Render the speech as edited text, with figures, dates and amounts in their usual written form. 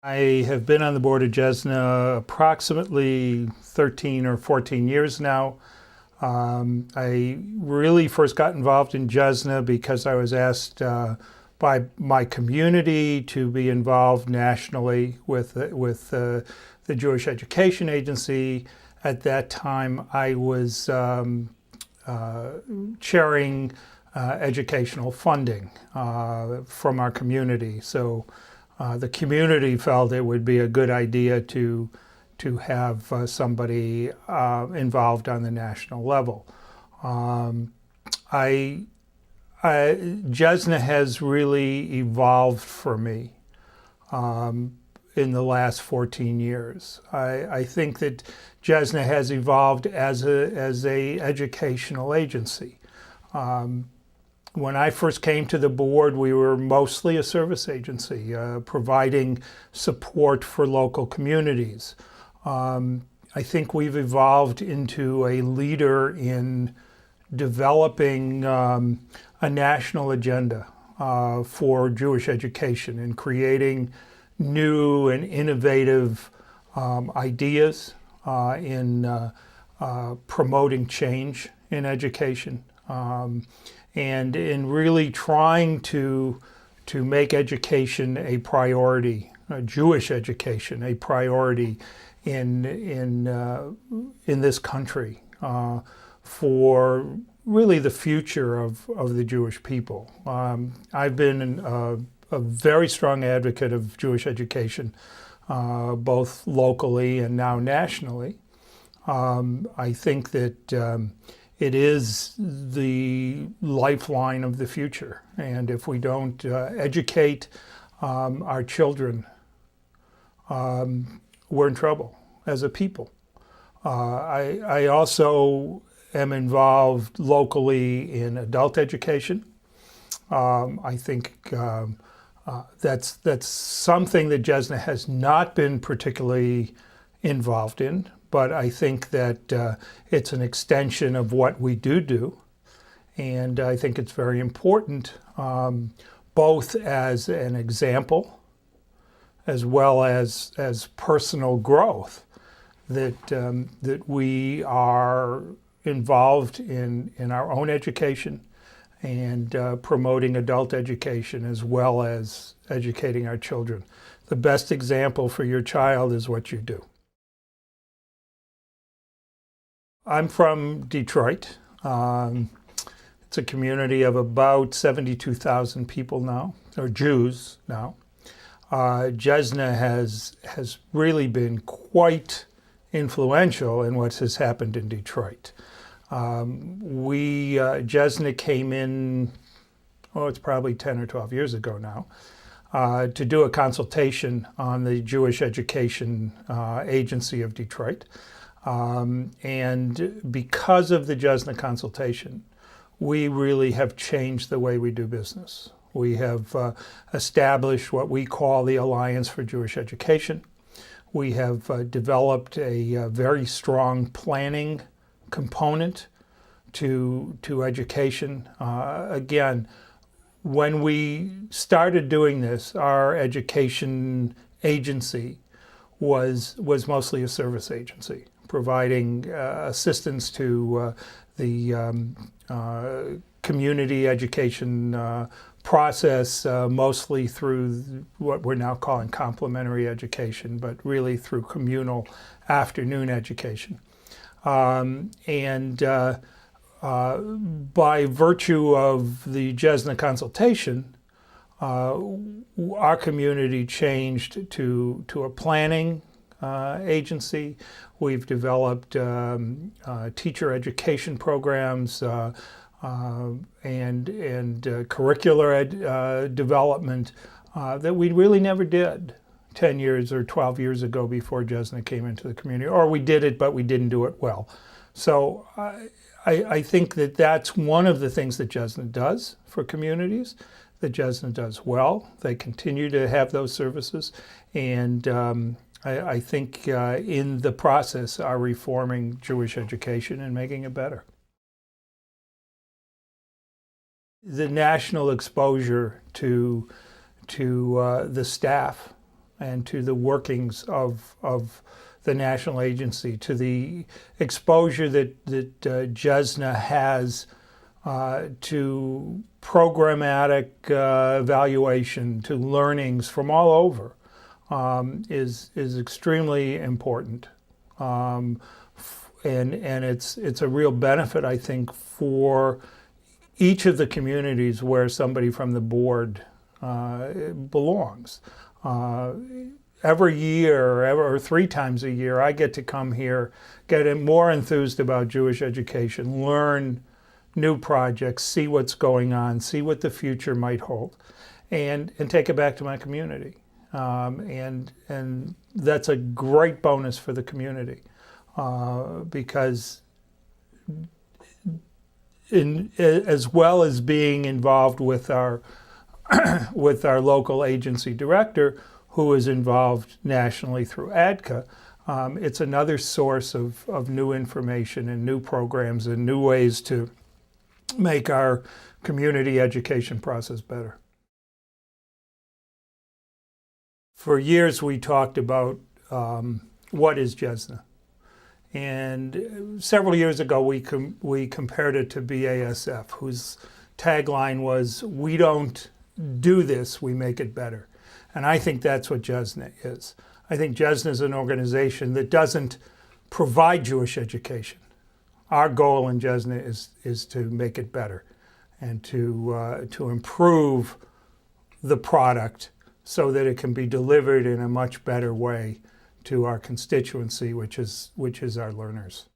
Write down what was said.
I have been on the board of JESNA approximately 13 or 14 years now. I really first got involved in JESNA because I was asked by my community to be involved nationally with the Jewish Education Agency. At that time, I was chairing educational funding from our community. So the community felt it would be a good idea to have somebody involved on the national level. JESNA has really evolved for me in the last 14 years. I think that JESNA has evolved as a educational agency. When I first came to the board, we were mostly a service agency, providing support for local communities. I think we've evolved into a leader in developing a national agenda for Jewish education and creating new and innovative ideas in promoting change in education. And in really trying to make education a priority, Jewish education a priority in this country for really the future of the Jewish people. I've been a very strong advocate of Jewish education, both locally and now nationally. I think that it is the lifeline of the future. And if we don't educate our children, we're in trouble as a people. I also am involved locally in adult education. I think that's something that JESNA has not been particularly involved in. But I think that it's an extension of what we do. And I think it's very important, both as an example, as well as personal growth, that we are involved in our own education and promoting adult education as well as educating our children. The best example for your child is what you do. I'm from Detroit. It's a community of about 72,000 people now, or Jews now. JESNA has really been quite influential in what has happened in Detroit. JESNA came in, it's probably 10 or 12 years ago now, to do a consultation on the Jewish Education Agency of Detroit. And because of the JESNA consultation, we really have changed the way we do business. We have established what we call the Alliance for Jewish Education. We have developed a very strong planning component to education. Again, when we started doing this, our education agency was mostly a service agency, providing assistance to the community education process, mostly through what we're now calling complementary education, but really through communal afternoon education. And by virtue of the JESNA consultation, our community changed to a planning agency. We've developed teacher education programs and curricular development that we really never did 10 years or 12 years ago before JESNA came into the community. Or we did it, but we didn't do it well. So I think that that's one of the things that JESNA does for communities, that JESNA does well. They continue to have those services. And I think in the process are reforming Jewish education and making it better. The national exposure to the staff and to the workings of the national agency, to the exposure that JESNA has to programmatic evaluation, to learnings from all over, is extremely important. And it's a real benefit, I think, for each of the communities where somebody from the board belongs. Every year, or 3 times a year, I get to come here, get more enthused about Jewish education, learn new projects, see what's going on, see what the future might hold, and take it back to my community. And that's a great bonus for the community, because as well as being involved with our with our local agency director, who is involved nationally through ADCA, it's another source of new information and new programs and new ways to make our community education process better. For years, we talked about what is JESNA. And several years ago, we compared it to BASF, whose tagline was, "We don't do this, we make it better." And I think that's what JESNA is. I think JESNA is an organization that doesn't provide Jewish education. Our goal in JESNA is to make it better and to improve the product so that it can be delivered in a much better way to our constituency, which is our learners.